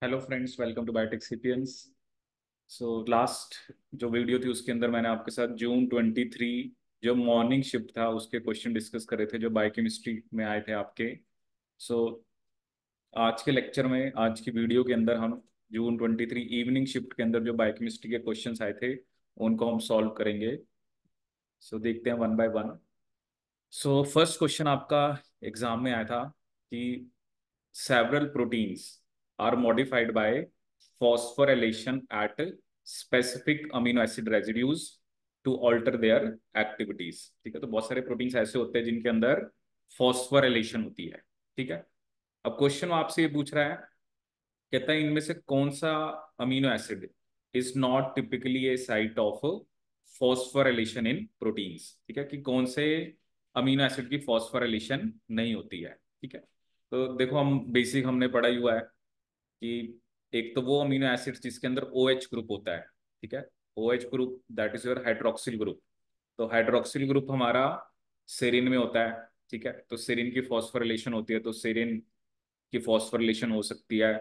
Hello friends, welcome to Biotech Sapiens. So last जो video थी उसके अंदर मैंने आपके साथ जून 23 जो मॉर्निंग शिफ्ट था उसके क्वेश्चन डिस्कस करे थे जो बायोकेमिस्ट्री में आए थे आपके। सो आज के लेक्चर में, आज की वीडियो के अंदर हम जून 23 इवनिंग शिफ्ट के अंदर जो बायोकेमिस्ट्री के क्वेश्चंस आए थे उनको हम सॉल्व करेंगे। सो देखते हैं one by one. So first question आपका एग्जाम में आया था कि several proteins are modified by phosphorylation at specific amino acid residues to alter their activities। ठीक है, तो बहुत सारे प्रोटीन्स ऐसे होते हैं जिनके अंदर फॉस्फोराइलेशन होती है। ठीक है, अब क्वेश्चन आपसे ये पूछ रहा है, कहता है इनमें से कौन सा amino acid is not typically A site of phosphorylation in proteins. ठीक है, कि कौन से अमीनो एसिड की फॉस्फोराइलेशन नहीं होती है। ठीक है, तो देखो हम बेसिक हमने पढ़ा ही हुआ है कि एक तो वो अमीनो एसिड जिसके अंदर ओ एच ग्रुप होता है। ठीक है, O H group that is your hydroxyl group. तो हाइड्रोक्सिल ग्रुप हमारा सेरिन में होता है। ठीक है, तो सेरिन की फॉस्फोरिलेशन होती है, तो सेरिन की फॉस्फोरिलेशन हो सकती है।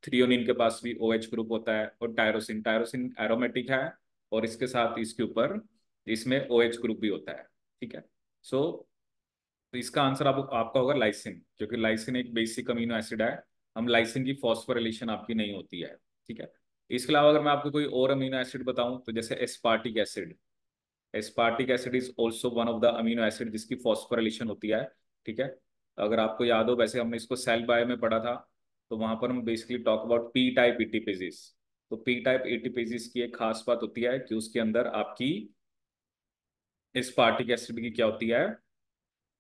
थ्रियोनिन के पास भी ओ एच ग्रुप होता है। और टायरोसिन, टायरोसिन एरोमेटिक है और इसके साथ इसके ऊपर इसमें ओ एच ग्रुप भी होता है। ठीक है, सो तो इसका आंसर आपका होगा लाइसिन, क्योंकि लाइसिन एक बेसिक अमीनो एसिड है। हम लाइसिन की फॉस्फोरिलेशन आपकी नहीं होती है। ठीक है, इसके अलावा अगर मैं आपको कोई और अमीनो एसिड बताऊं तो जैसे aspartic acid, aspartic acid is also one of the amino acid जिसकी फॉस्फोरिलेशन होती है। ठीक है, अगर आपको याद हो, वैसे हमने इसको सेल बायो में पढ़ा था, तो वहां पर हम basically talk about P type ATPases. तो पी टाइप एटीपेजेस की एक खास बात होती है कि उसके अंदर आपकी एस्पार्टिक एसिड की क्या होती है,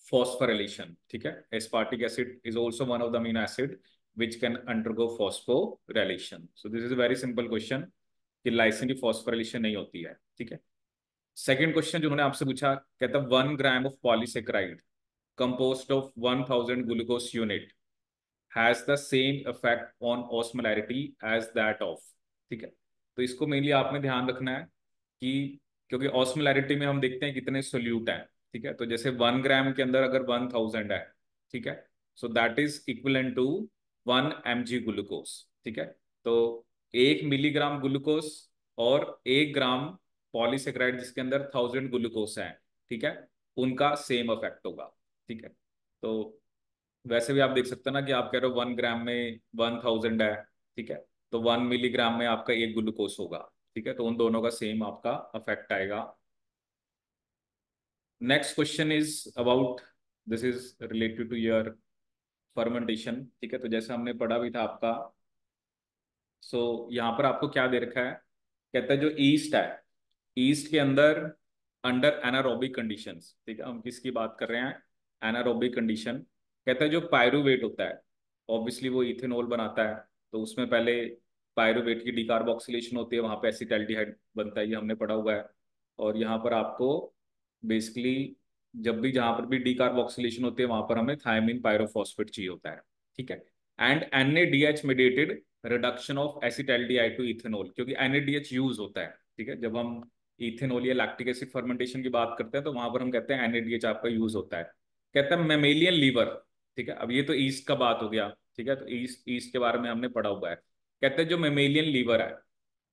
phosphorylation। ठीक है, aspartic acid is also one of the amino acid which can undergo phosphorylation। so this is a very simple question कि लाइसिन की फॉस्फोरिलेशन नहीं होती है। ठीक है, सेकंड क्वेश्चन जो उन्होंने आपसे पूछा, कहता है 1 gram of polysaccharide composed of 1000 glucose unit has the same effect on osmolarity as that of। ठीक है, तो इसको मेनली आपने ध्यान रखना है कि क्योंकि ऑस्मोलैरिटी में हम देखते हैं कितने सोल्यूट हैं। ठीक है, तो जैसे 1 ग्राम के अंदर अगर 1000 है, ठीक है, so that is equivalent to 1 mg glucose. ठीक है, तो 1 मिलीग्राम ग्लूकोस और 1 ग्राम पॉलीसेकेराइड जिसके अंदर 1000 ग्लूकोस है, ठीक है, उनका सेम इफेक्ट होगा। ठीक है, तो वैसे भी आप देख सकते हैं ना कि आप कह रहे हो 1 ग्राम में 1000 है। ठीक है, तो 1 मिलीग्राम में आपका एक ग्लूकोस होगा। ठीक है, तो उन दोनों का सेम आपका अफेक्ट आएगा। Next question is about, this is related to your fermentation. ठीक है, तो जैसे हमने पढ़ा भी था आपका, सो यहाँ पर आपको क्या दे रखा है, कहता है जो ईस्ट है, ईस्ट के अंदर अंडर एनारोबिक कंडीशंस। ठीक है, हम किसकी बात कर रहे हैं, एनारोबिक कंडीशन। कहता है जो पायरुवेट होता है, ऑब्वियसली वो इथेनॉल बनाता है, तो उसमें पहले पायरुवेट की डिकार्बोक्सिलेशन होती है, वहां पे एसिटाल्डिहाइड बनता है, ये हमने पढ़ा हुआ है। और यहाँ पर आपको बेसिकली जब भी जहां पर भी डिकार्बोक्सिलेशन होती है वहां पर हमें थायमिन पायरोफॉस्फेट चाहिए होता है। ठीक है, and NADH mediated reduction of acetaldehyde to ethanol, क्योंकि NADH यूज होता है। ठीक है, जब हम इथेनॉल या लैक्टिक एसिड फर्मेंटेशन की बात करते हैं तो वहां पर हम कहते हैं NADH आपका यूज होता है। कहते हैं मेमेलियन लीवर। ठीक है, अब ये तो ईस्ट का बात हो गया। ठीक है, तो ईस्ट ईस्ट के बारे में हमने पढ़ा हुआ है। कहते हैं जो मेमेलियन लीवर है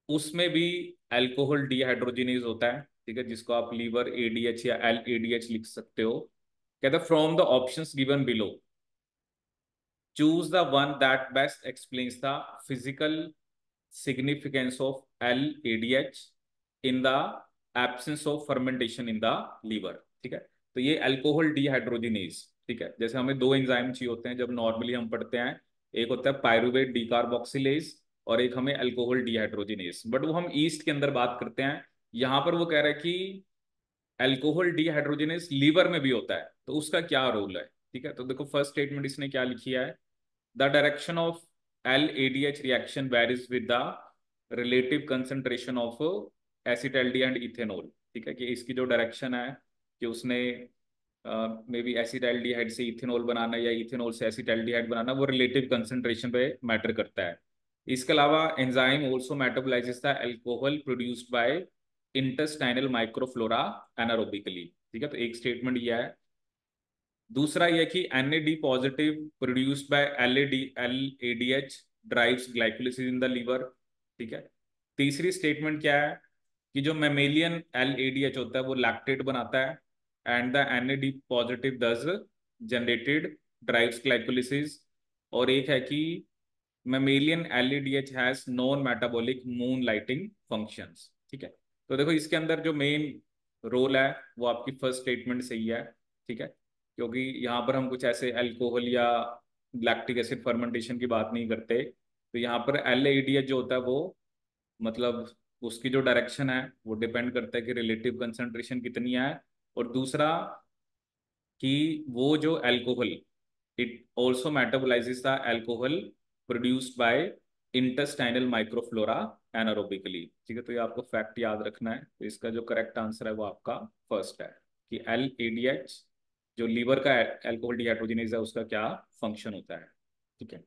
उसमें भी अल्कोहल डिहाइड्रोजिनेज होता है। ठीक है, जिसको आप लीवर ADH या LADH लिख सकते हो। कहते हैं from the options given below choose the one that best explains the physical significance of LADH in the absence of fermentation in the liver। ठीक है, तो ये अल्कोहल डिहाइड्रोजिनेज। ठीक है, जैसे हमें दो एंजाइम चाहिए होते हैं जब नॉर्मली हम पढ़ते हैं, एक होता है पायरुवेट डिकार्बोक्सिलेज और एक हमें अल्कोहल डिहाइड्रोजिनेज, बट वो हम ईस्ट के अंदर बात करते हैं। यहाँ पर वो कह रहा है कि अल्कोहल डिहाइड्रोजिनेज लीवर में भी होता है, तो उसका क्या रोल है। ठीक है, तो देखो फर्स्ट स्टेटमेंट इसने क्या लिखी है, the direction of LADH reaction varies with the relative concentration of acetaldehyde and ethanol। ठीक है, कि इसकी जो डायरेक्शन है कि उसने मे बी एसिटाल्डिहाइड से इथेनॉल बनाना या इथेनॉल से एसिटाल्डिहाइड बनाना, वो रिलेटिव कंसंट्रेशन पे मैटर करता है। इसके अलावा enzyme also metabolises the alcohol produced by intestinal microflora anaerobically. ठीक है, तो एक स्टेटमेंट यह है। दूसरा यह कि NAD positive produced by LADH drives glycolysis in the liver, ठीक है। तीसरी स्टेटमेंट क्या है कि जो मेमेलियन LADH होता है वो लैक्टेट बनाता है, एंड द NAD पॉजिटिव दस जनरेटेड ड्राइव्स ग्लाइकोलिसिस। और एक है कि mammalian LADH has non metabolic moon lighting functions, ठीक है। तो देखो इसके अंदर जो मेन रोल है वो आपकी फर्स्ट स्टेटमेंट सही है, ठीक है, क्योंकि यहाँ पर हम कुछ ऐसे अल्कोहल या लैक्टिक एसिड फर्मेंटेशन की बात नहीं करते। तो यहाँ पर LADH जो होता है वो मतलब उसकी जो डायरेक्शन है वो डिपेंड करता है कि रिलेटिव कंसंट्रेशन कितनी है। और दूसरा कि वो जो alcohol, it also metabolises the alcohol produced by intestinal microflora anaerobically, ठीक है। तो ये आपको फैक्ट याद रखना है। तो इसका जो करेक्ट आंसर है वो आपका फर्स्ट है कि LADH जो लीवर का अल्कोहल डिहाइड्रोजिनेज है उसका क्या फंक्शन होता है, ठीक है।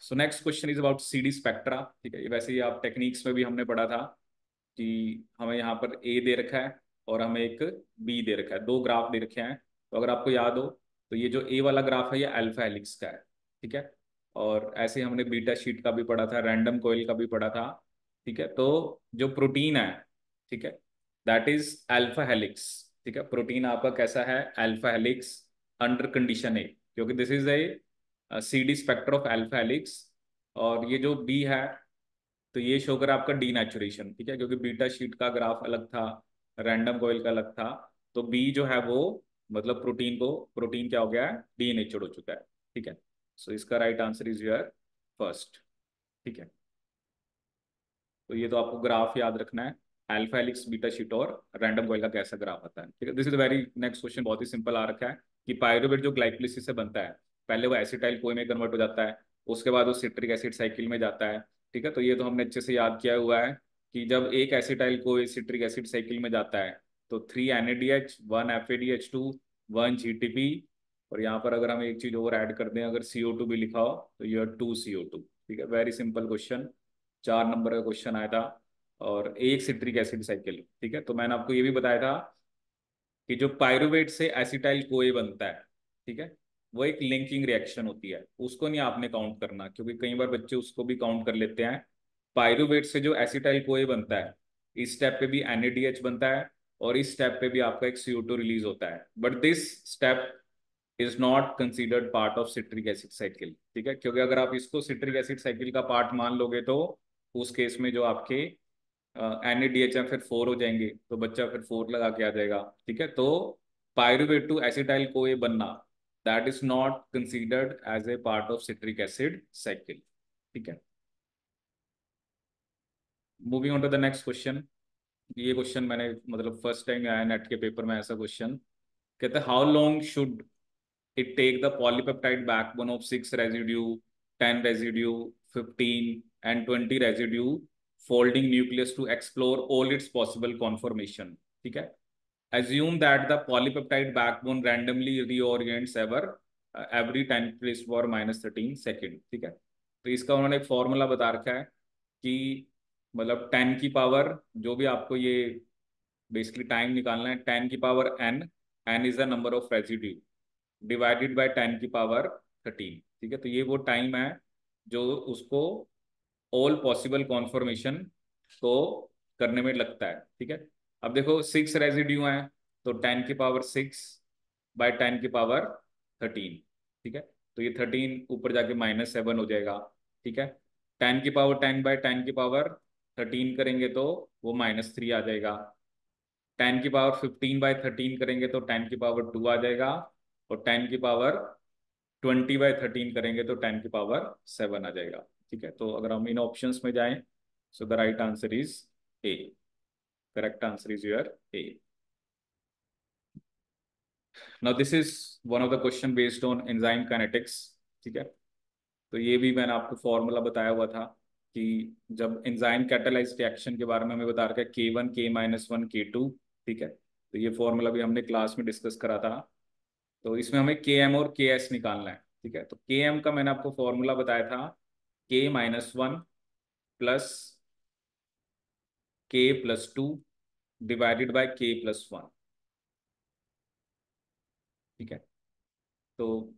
So next question is about CD spectra, ठीक है। ये वैसे ही आप टेक्निक्स में भी हमने पढ़ा था कि हमें यहाँ पर A दे रखा है और हमें एक B दे रखा है, दो ग्राफ दे रखे हैं। तो अगर आपको याद हो तो ये जो A वाला ग्राफ है ये अल्फा हेलिक्स का है, ठीक है। और ऐसे ही हमने बीटा शीट का भी पढ़ा था, रैंडम कोयल का भी पढ़ा था, ठीक है। तो जो प्रोटीन है, ठीक है, दैट इज अल्फा हेलिक्स, ठीक है। प्रोटीन आपका कैसा है, alpha helix under condition A, क्योंकि this is a CD spectra of alpha helix. और ये जो बी है तो ये शो कर आपका डीनेचुरेशन, ठीक है, क्योंकि बीटा शीट का ग्राफ अलग था, रैंडम कॉइल का अलग था। तो बी जो है वो मतलब प्रोटीन क्या हो गया है, डीनेचर्ड हो चुका है, ठीक है। सो इसका right answer is your first, ठीक है। तो ये तो आपको ग्राफ याद रखना है, अल्फा हेलिक्स बीटा शीट और रैंडम कॉइल का कैसा ग्राफ आता है, ठीक है। This is very next question, बहुत ही सिंपल आ रखा है कि पायरुवेट जो ग्लाइकोलिसिस से बनता है पहले वो एसिटाइल कोई में कन्वर्ट हो जाता है, उसके बाद वो सिट्रिक एसिड साइकिल में जाता है, ठीक है। तो ये तो हमने अच्छे से याद किया हुआ है कि जब एक एसिटाइल कोई सिट्रिक एसिड साइकिल में जाता है तो 3 NADH 1 FADH2 1 GTP। और यहाँ पर अगर हम एक चीज और ऐड कर दें, अगर CO2 भी लिखा हो तो ये 2 CO2, ठीक है। वेरी सिंपल क्वेश्चन, 4 नंबर का क्वेश्चन आया था। और एक सिट्रिक एसिड साइकिल, ठीक है। तो मैंने आपको ये भी बताया था कि जो पायरुवेट से एसिटाइल कोए बनता है, ठीक है, वो एक लिंकिंग रिएक्शन होती है, उसको नहीं आपने काउंट करना, क्योंकि कई बार बच्चे उसको भी काउंट कर लेते हैं। पायरुवेट से जो एसिटाइल कोए बनता है इस स्टेप पे भी NADH बनता है और इस स्टेप पे भी आपका एक CO2 रिलीज होता है, but this step is not considered part of citric acid cycle, ठीक है। क्योंकि अगर आप इसको सिट्रिक एसिड साइकिल का पार्ट मान लोगे तो उस केस में जो आपके NADH फिर 4 हो जाएंगे, तो बच्चा फिर 4 लगा के आ जाएगा, ठीक है। तो पायरुवेट टू एसिटाइल को ये बनना, that is not considered as a part of citric acid cycle, ठीक है। Moving on to the next question. ये क्वेश्चन मैंने मतलब फर्स्ट टाइम आया नेट के पेपर में ऐसा क्वेश्चन, कहते हैं how long should it take the polypeptide backbone of 6 residue, 10 residue, 15 and 20 residue folding nucleus to explore all its possible conformation, ठीक है। Assume that the polypeptide backbone randomly reorients every 10 place for -13 second, ठीक है। तो इसका उन्होंने एक formula बता रखा है कि मतलब 10 की पावर जो भी आपको ये बेसिकली टाइम निकालना है, 10 की power n, n is the number of residue divided by 10 की पावर 13, ठीक है। तो ये वो टाइम है जो उसको ऑल पॉसिबल कॉन्फर्मेशन को करने में लगता है, ठीक है। अब देखो 6 रेजिड्यू हैं तो 10 की पावर 6 बाय 10 की पावर 13, ठीक है। तो ये 13 ऊपर जाके -7 हो जाएगा, ठीक है। 10 की पावर 10 बाय 10 की पावर 13 करेंगे तो वो -3 आ जाएगा। 10 की पावर 15 बाय 13 करेंगे तो 10 की पावर 2 आ जाएगा। और 10 की पावर 20 बाय 13 करेंगे तो 10 की पावर 7 आ जाएगा, ठीक है। तो अगर हम इन ऑप्शंस में जाएं, so the right answer is a, correct answer is your A. Now this is one of the question based on enzyme kinetics, ठीक है। तो ये भी मैंने आपको फॉर्मूला बताया हुआ था कि जब एंजाइम कैटालाइज्ड रिएक्शन के बारे में हमें बता रखा है K1 K-1 K2, ठीक है। तो ये फॉर्मूला भी हमने क्लास में डिस्कस करा था। तो इसमें हमें Km और Ks निकालना है, ठीक है। तो Km का मैंने आपको फॉर्मूला बताया था K-1 plus K+2 divided by K+1, ठीक है। तो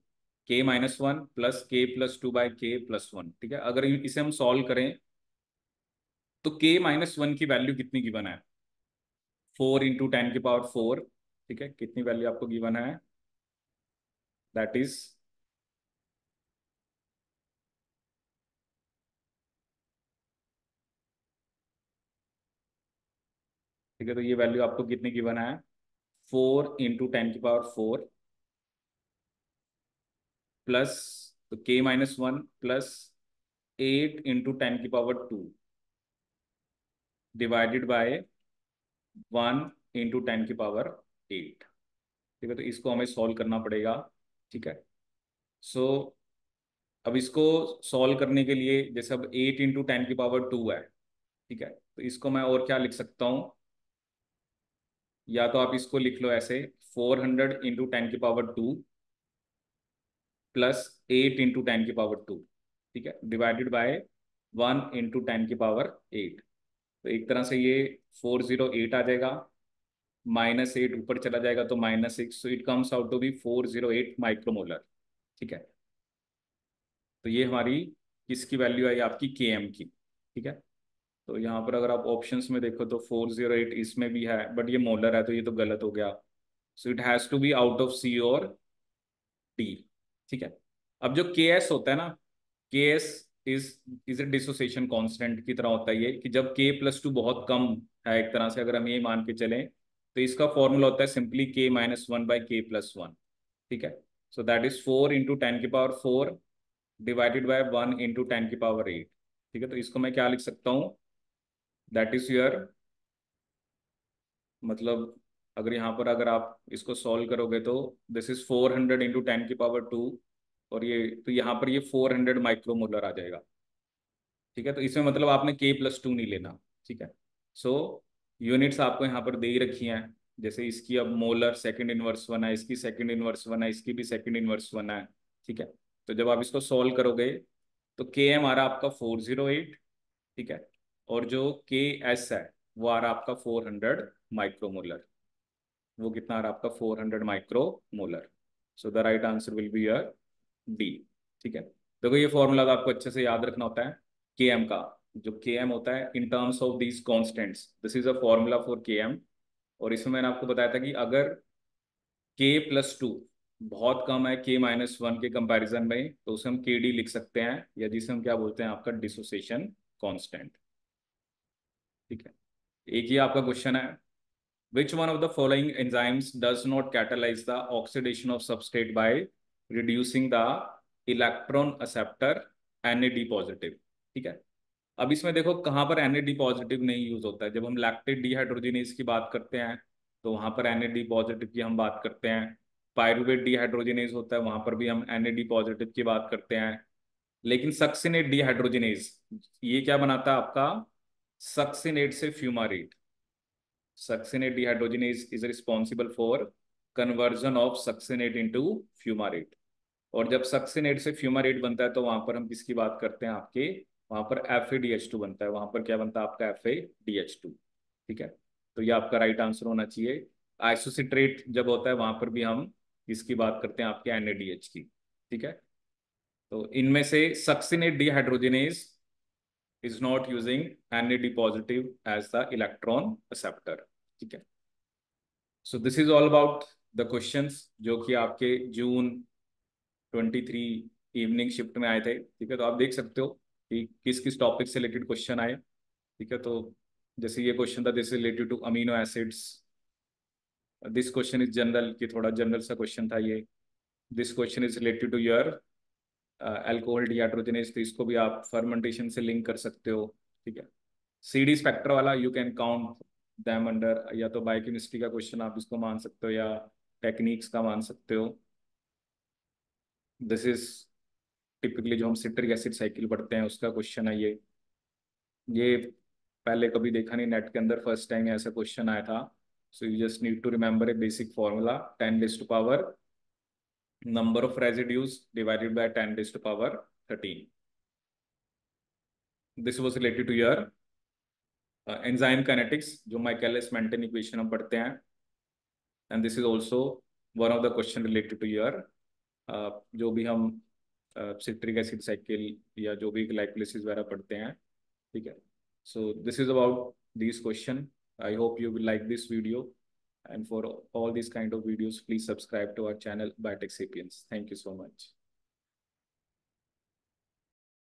k-1 प्लस k+2 के प्लस वन, ठीक है। अगर इसे हम सॉल्व करें तो k-1 की वैल्यू कितनी गिवन है, 4 × 10⁴, ठीक है। कितनी वैल्यू आपको गिवन है, दैट इज, ठीक है। तो ये वैल्यू आपको कितनी गिवन है, 4 × 10⁴ प्लस, तो k-1 प्लस 8 × 10⁻² डिवाइडेड बाय 1 × 10⁸, ठीक है। तो इसको हमें सॉल्व करना पड़ेगा, ठीक है। सो अब इसको सॉल्व करने के लिए, जैसे अब 8 × 10⁻² है, ठीक है। तो इसको मैं और क्या लिख सकता हूँ, या तो आप इसको लिख लो ऐसे, 400 × 10⁻² प्लस 8 × 10⁻², ठीक है, डिवाइडेड बाय 1 × 10⁸। तो एक तरह से ये 408 आ जाएगा, -8 ऊपर चला जाएगा तो -6, so it comes out to be 408 micromolar, ठीक है। तो ये हमारी किसकी वैल्यू आई, आपकी Km की, ठीक है। तो यहाँ पर अगर आप ऑप्शंस में देखो तो 408 इसमें भी है, बट ये मोलर है तो ये तो गलत हो गया। So it has to be out of C और D, ठीक है। अब जो Ks होता है ना, Ks is a dissociation constant की तरह होता है ये, कि जब k+2 बहुत कम है, एक तरह से अगर हम ये मान के चलें, तो इसका फॉर्मूला होता है सिंपली k-1/k+1, ठीक है। So that is 4 × 10⁴ divided by 1 × 10⁸, ठीक है। तो इसको मैं क्या लिख सकता हूँ, दैट इज योर, मतलब अगर यहाँ पर अगर आप इसको सॉल्व करोगे तो दिस इज 400 × 10⁻², और ये तो यहाँ पर ये 400 माइक्रोमोलर आ जाएगा, ठीक है। तो इसमें मतलब आपने k+2 नहीं लेना, ठीक है। सो यूनिट्स आपको यहाँ पर दे ही रखी हैं, जैसे इसकी अब मोलर सेकंड इनवर्स वन है, इसकी सेकंड इनवर्स वन है, इसकी भी सेकंड इनवर्स वन है, ठीक है। तो जब आप इसको सॉल्व करोगे तो Km आ रहा आपका 408, ठीक है, और जो Ks है वो आ रहा आपका 400 माइक्रोमोलर, वो कितना आ रहा आपका 400 micromolar. So the right answer will be your D, ठीक है। देखो ये फॉर्मूला तो आपको अच्छे से याद रखना होता है Km का, जो Km होता है in terms of these constants, this is a formula for Km। और इसमें मैंने आपको बताया था कि अगर k+2 बहुत कम है k-1 के कंपैरिजन में, तो उसे हम Kd लिख सकते हैं, या जिसे हम क्या बोलते हैं, आपका डिसोसिएशन कांस्टेंट, ठीक है। एक ही आपका क्वेश्चन है, which one of the following enzymes does not catalyze the oxidation of substrate by reducing the electron acceptor Na positive, ठीक है। अब इसमें देखो कहाँ पर Na पॉजिटिव नहीं यूज होता है, जब हम लैक्टेट डिहाइड्रोजिनेज की बात करते हैं तो वहां पर Na पॉजिटिव की हम बात करते हैं, पायरुवेट डिहाइड्रोजिनेज होता है वहां पर भी हम Na पॉजिटिव की बात करते हैं। लेकिन सक्सिनेट डिहाइड्रोजिनेज ये क्या बनाता है आपका, सक्सिनेट से फ्यूमारेट, succinate dehydrogenase is responsible for conversion of succinate into fumarate। और जब सक्सिनेट से फ्यूमारेट बनता है तो वहां पर हम किसकी बात करते हैं, आपके वहां पर FADH2 बनता है, वहां पर क्या बनता है आपका FADH2, ठीक है। तो ये आपका राइट आंसर होना चाहिए। आइसोसिट्रेट जब होता है वहां पर भी हम किसकी बात करते हैं, आपके NADH की, ठीक है। तो इनमें से succinate dehydrogenase is not using Na positive as the electron acceptor, ठीक है। So this is all about the questions जो कि आपके जून 23 इवनिंग शिफ्ट में आए थे, ठीक है। तो आप देख सकते हो कि किस किस टॉपिक से रिलेटेड क्वेश्चन आए, ठीक है। तो जैसे ये क्वेश्चन था, this related to amino acids, this question is general, कि थोड़ा जनरल सा क्वेश्चन था ये। This question is related to your alcohol dehydrogenase, तो इसको भी आप फर्मेंटेशन से लिंक कर सकते हो, ठीक है। CD स्पेक्टर वाला you can count them under, या तो बायोकेमिस्ट्री का क्वेश्चन आप इसको मान सकते हो, या टेक्निक्स का मान सकते हो। दिस इज टिपिकली जो हम सिट्रिक एसिड साइकिल पढ़ते हैं उसका क्वेश्चन है ये पहले कभी देखा नहीं नेट के अंदर, फर्स्ट टाइम ऐसा क्वेश्चन आया था। So you just need to remember a basic formula, 10⁻⁴ number of residues divided by 10⁻13। This was related to your enzyme kinetics, जो माइकलिस मेंटेन इक्वेशन हम पढ़ते हैं, and this is also one of the question related to your जो भी हम citric acid cycle या जो भी ग्लाइकोलाइसिस वगैरह पढ़ते हैं, ठीक है। So this is about this question. I hope you will like this video, and for all these kind of videos, please subscribe to our channel Biotech Sapiens. Thank you so much.